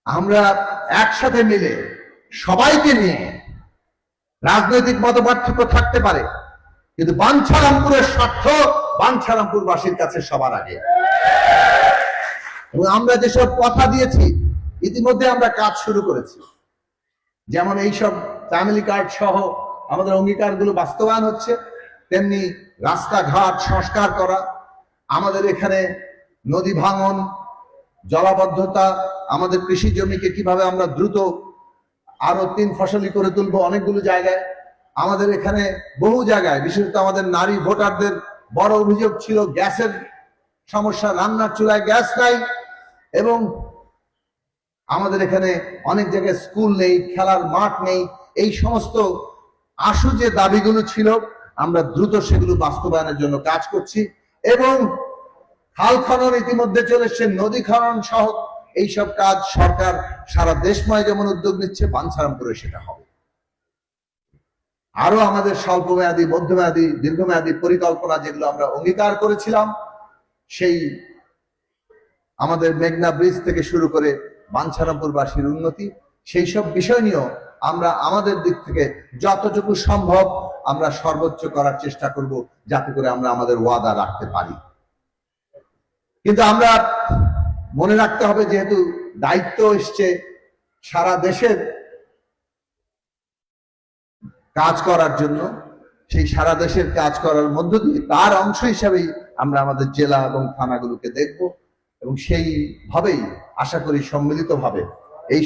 আমরা একসাথে মিলে সবাইকে নিয়ে, রাজনৈতিক মতপার্থক্য থাকতে পারে, কিন্তু বাঞ্ছারামপুরের স্বার্থ বাঞ্ছারামপুরবাসীর কাছে সবার আগে। এবং আমরা যেসব কথা দিয়েছি ইতিমধ্যে আমরা কাজ শুরু করেছি, যেমন এইসব ফ্যামিলি কার্ড সহ আমাদের অঙ্গীকারগুলো বাস্তবায়ন হচ্ছে, তেমনি রাস্তাঘাট সংস্কার করা, আমাদের এখানে নদী ভাঙন, জলাবদ্ধতা, আমাদের কৃষি জমিকে কিভাবে আমরা দ্রুত আরো 3 ফসলি করে তুলবো অনেকগুলো জায়গায়। আমাদের এখানে বহু জায়গায়, বিশেষত আমাদের নারী ভোটারদের বড় অভিযোগ ছিল গ্যাসের সমস্যা, রান্নার চুলায় গ্যাস নাই, এবং আমাদের এখানে অনেক জায়গায় স্কুল নেই, খেলার মাঠ নেই। এই সমস্ত আশু যে দাবিগুলো ছিল আমরা দ্রুত সেগুলো বাস্তবায়নের জন্য কাজ করছি, এবং খাল খনন ইতিমধ্যে চলে এসছে, নদী খনন সহ এইসব কাজ সরকার সারা দেশময় যেমন উদ্যোগ নিচ্ছে, বাঞ্ছারামপুরে সেটা হবে। আরো আমাদের স্বল্প মেয়াদী, মধ্যমেয়াদী, দীর্ঘমেয়াদী পরিকল্পনা যেগুলো আমরা অঙ্গীকার করেছিলাম, সেই আমাদের মেঘনা ব্রিজ থেকে শুরু করে বাঞ্ছারামপুরবাসীর উন্নতি, সেই সব বিষয় নিয়েও আমরা আমাদের দিক থেকে যতটুকু সম্ভব আমরা সর্বোচ্চ করার চেষ্টা করব, যাতে করে আমরা আমাদের ওয়াদা রাখতে পারি। কিন্তু আমরা মনে রাখতে হবে, যেহেতু দায়িত্ব এসছে সারা দেশের কাজ করার জন্য, সেই সারা দেশের কাজ করার মধ্য দিয়ে তার অংশ হিসাবেই আমরা আমাদের জেলা এবং থানাগুলোকে দেখব, এবং সেইভাবেই আশা করি সম্মিলিতভাবে এই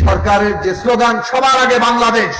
সরকারের যে স্লোগান, সবার আগে বাংলাদেশ,